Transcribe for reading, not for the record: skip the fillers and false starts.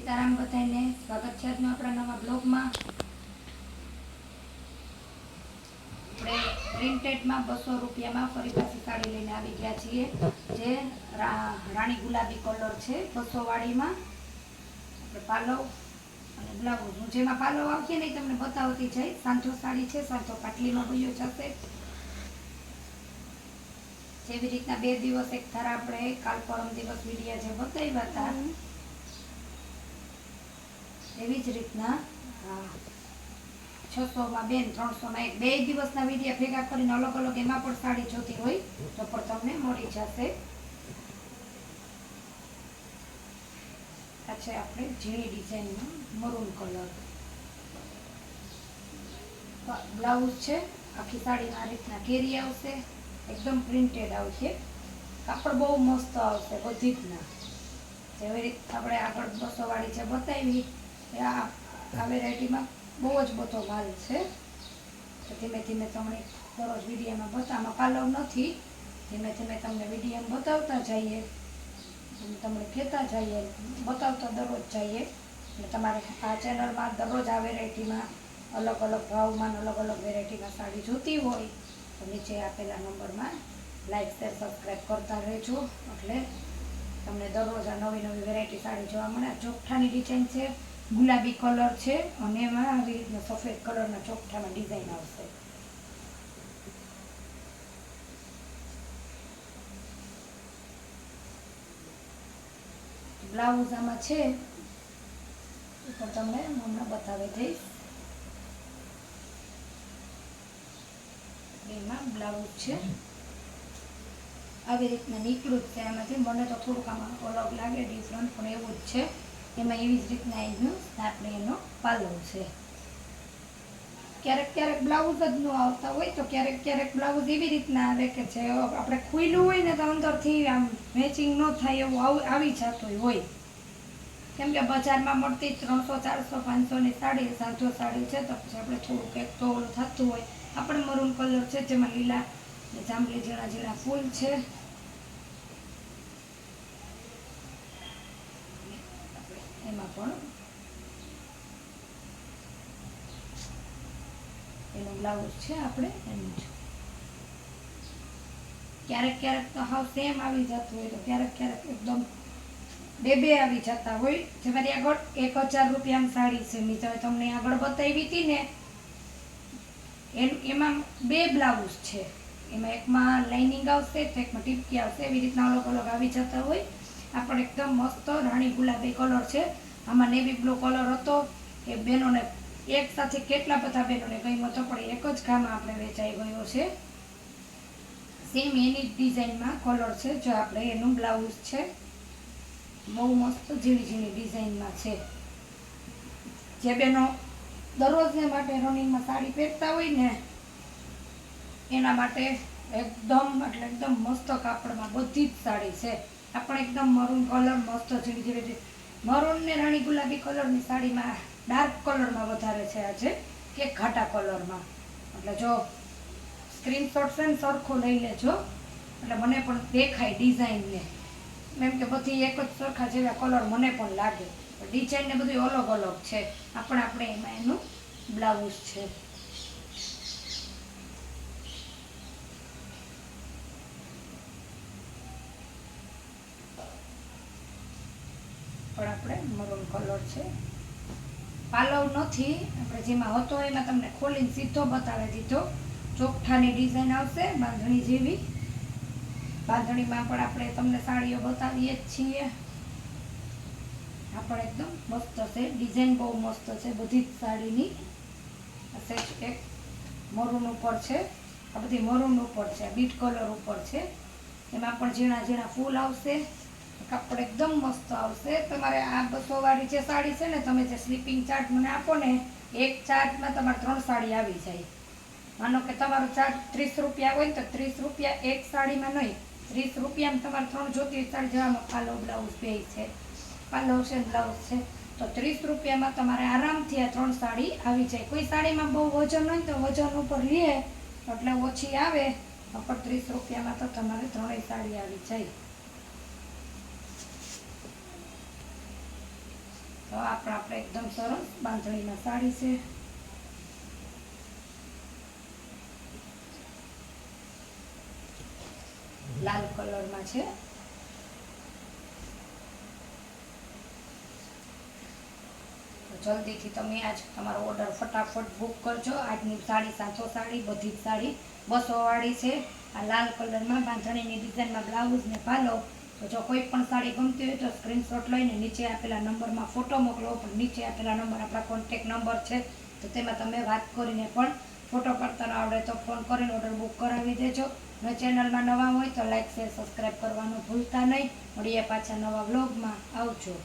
સીતારામ બધાને સ્વાગત છે આજનો આપણા નવા બ્લોગમાં। આપણે પ્રિન્ટેડમાં 200 રૂપિયામાં ફરી પાછી સાડી લઈને આવી ગયા છીએ, જે રાણી ગુલાબી કલર છે 200 વાળીમાં। આપણે પાલવ અને બ્લાઉઝ, હું જેમાં પાલવ આવશે ને તમને બતાવતી જઈશ। સાંજો સાડી છે, સાંજો પાટલીમાં ભૂયો જશે। જેવી રીતના 2 દિવસ એક ધારા આપણે કાલ પરમ દિવસ વિડીયા જે બતાવ્યા હતા, એવી જ રીતના 600 માં બેન 300 માં એક, 2 દિવસના વિડીયા ભેગા કરીને અલગ અલગ એમાં પણ સાડી જોતી હોય તો પણ તમને મળી જશે। આ છે આપણે ઝીણી ડિઝાઇનમાં મરૂન કલર, બ્લાઉઝ છે આખી સાડીમાં આ રીતના ઘેરી આવશે, એકદમ પ્રિન્ટેડ આવશે, કાપડ બહુ મસ્ત આવશે બધી રીતના। જેવી રીતે આપણે આગળ 200 વાળી જે બતાવી, આ વેરાયટીમાં બહુ જ બધો માલ છે। તો ધીમે ધીમે તમને દરરોજ વિડીયોમાં બતાવવામાં પાલવ નથી, ધીમે ધીમે તમને વિડીયોમાં બતાવતા જઈએ, તમને કહેતા જઈએ, બતાવતા દરરોજ જઈએ। એટલે તમારે આ ચેનલમાં દરરોજ આ વેરાયટીમાં અલગ અલગ ભાવમાં અલગ અલગ વેરાયટીમાં સાડી જોતી હોય તો નીચે આપેલા નંબરમાં લાઈક શેર સબસ્ક્રાઈબ કરતા રહેજો, એટલે તમને દરરોજ આ નવી નવી વેરાયટી સાડી જોવા મળે। આ ચોકઠાની ડિઝાઇન છે, ગુલાબી કલર છે અને એમાં આવી રીતના સફેદ કલરના ચોકઠામાં ડિઝાઇન આવશે। બ્લાઉઝ આમાં છે પણ તમને હમણાં બતાવી દઈશ। એમાં બ્લાઉઝ છે આવી રીતના નીકળું જ છે એમાંથી, મને તો થોડુંક આમાં અલગ લાગે ડિફરન્ટ, પણ એવું જ છે। એમાં એવી જ રીતના એનું આપણે એનો પાલવ છે। ક્યારેક ક્યારેક બ્લાઉઝ જ ન આવતા હોય તો ક્યારેક ક્યારેક બ્લાઉઝ એવી રીતના આવે કે જે આપણે ખુલ્લું હોય ને તો અંદરથી આમ મેચિંગ ન થાય એવું આવી જતું હોય, કેમ કે બજારમાં મળતી 300 400 500 ની સાડી સાંજો સાડી છે, તો પછી આપણે થોડુંક એક તો ઓલું થતું હોય। આપણે મરૂન કલર છે જેમાં લીલા જાંબલી ઝીણા ઝીણા ફૂલ છે, એમાં પણ એનું બ્લાઉઝ છે આપણે એનું છે। ક્યારેક ક્યારેક તો હાવ સેમ આવી જતું હોય તો ક્યારેક ક્યારેક એકદમ બે આવી જતા હોય। જેમાંથી આગળ 1000 રૂપિયાની સાડી છે, મેં તમને આગળ બતાવી હતી ને, એમાં 2 બ્લાઉઝ છે, એમાં એકમાં લાઇનિંગ આવશે તો એકમાં ટીપકી આવશે, એવી રીતના અલગ અલગ આવી જતા હોય। આ પણ એકદમ મસ્ત રાણી ગુલાબી કલર છે, આમાં નેવી બ્લુ કલર હતો, એ બહેનોને એક સાથે કેટલા બધા બહેનોને ગમ્યો હતો, પણ એક જ ગામમાં આપણે વેચાઈ ગયો છે। સેમ એની ડિઝાઇનમાં કલર છે, જો આપણે એનું બ્લાઉઝ છે, બહુ મસ્ત ઝીણી ઝીણી ડિઝાઇનમાં છે। જે બહેનો દરરોજને માટે રનિંગમાં સાડી પહેરતા હોય ને એના માટે એકદમ એટલે એકદમ મસ્ત કાપડમાં બધી જ સાડી છે। આ પણ એકદમ મરૂન કલર મસ્ત ઝીણી ઝીણી, મરૂન ને રાણી ગુલાબી કલરની સાડીમાં ડાર્ક કલરમાં વધારે છે આજે કે ઘાટા કલરમાં, એટલે જો સ્ક્રીનશોટ છે ને સરખો લઈ લેજો, એટલે મને પણ દેખાય ડિઝાઇનને, એમ કે બધી એક જ સરખા જેવા કલર મને પણ લાગે, ડિઝાઇન ને બધું અલગ અલગ છે। આપણે એમાં એનું બ્લાઉઝ છે, પણ આપણે મરૂન કલર છે, પાલવ નથી, આપણે જેમાં હતો એમાં તમને ખોલીને સીધો બતાવી દીધો। ચોકઠાની ડિઝાઇન આવશે બાંધણી જેવી, બાંધણીમાં પણ આપણે તમને સાડીઓ બતાવીએ જ છીએ। આ પણ એકદમ મસ્ત છે, ડિઝાઇન બહુ મસ્ત છે બધી જ સાડીની। એક મરૂન ઉપર છે, આ બધી મરૂન ઉપર છે, બીટ કલર ઉપર છે, એમાં પણ ઝીણા ઝીણા ફૂલ આવશે, કાપડ એકદમ મસ્ત આવશે। તમારે આ 200 વાળી જે સાડી છે ને, તમે જે સ્લીપિંગ ચાર્ટ મને આપો ને, એક ચાર્ટમાં તમારે 3 સાડી આવી જાય। માનો કે તમારો ચાર્જ 30 રૂપિયા હોય ને તો 30 રૂપિયા એક સાડીમાં નહીં, 30 રૂપિયામાં તમારે 3 જોતી સાડી જવામાં પાલવ બ્લાઉઝ બે છે, પાલવ છે બ્લાઉઝ છે, તો 30 રૂપિયામાં તમારે આરામથી આ 3 સાડી આવી જાય। કોઈ સાડીમાં બહુ વજન હોય તો વજન ઉપર લે એટલે ઓછી આવે, પણ 30 રૂપિયામાં તો તમારે 3 સાડી આવી જાય। તો આપણે એકદમ સરસ બાંધણીમાં સાડી છે. લાલ કલરમાં છે. જલ્દીથી તમે આજ તમારો ઓર્ડર ફટાફટ બુક કરજો. આજની સાડી 700 સાડી, બધી જ સાડી 200 વાળી છે. આ લાલ કલરમાં બાંધણીની ડિઝાઇનમાં બ્લાઉઝ ને પાલો. તો જો કોઈ પણ સાડી ગમતી હોય તો સ્ક્રીનશોટ લઈને નીચે આપેલા નંબરમાં ફોટો મોકલો. પણ નીચે આપેલા નંબર આપણા કોન્ટેક નંબર છે, તો તેમાં તમે વાત કરીને પણ ફોટો પાડતા ન આવડે તો ફોન કરીને ઓર્ડર બુક કરાવી દેજો. અને ચેનલમાં નવા હોય તો લાઈક શેર સબસ્ક્રાઈબ કરવાનું ભૂલતા નહીં. મળીએ પાછા નવા વ્લોગમાં. આવજો.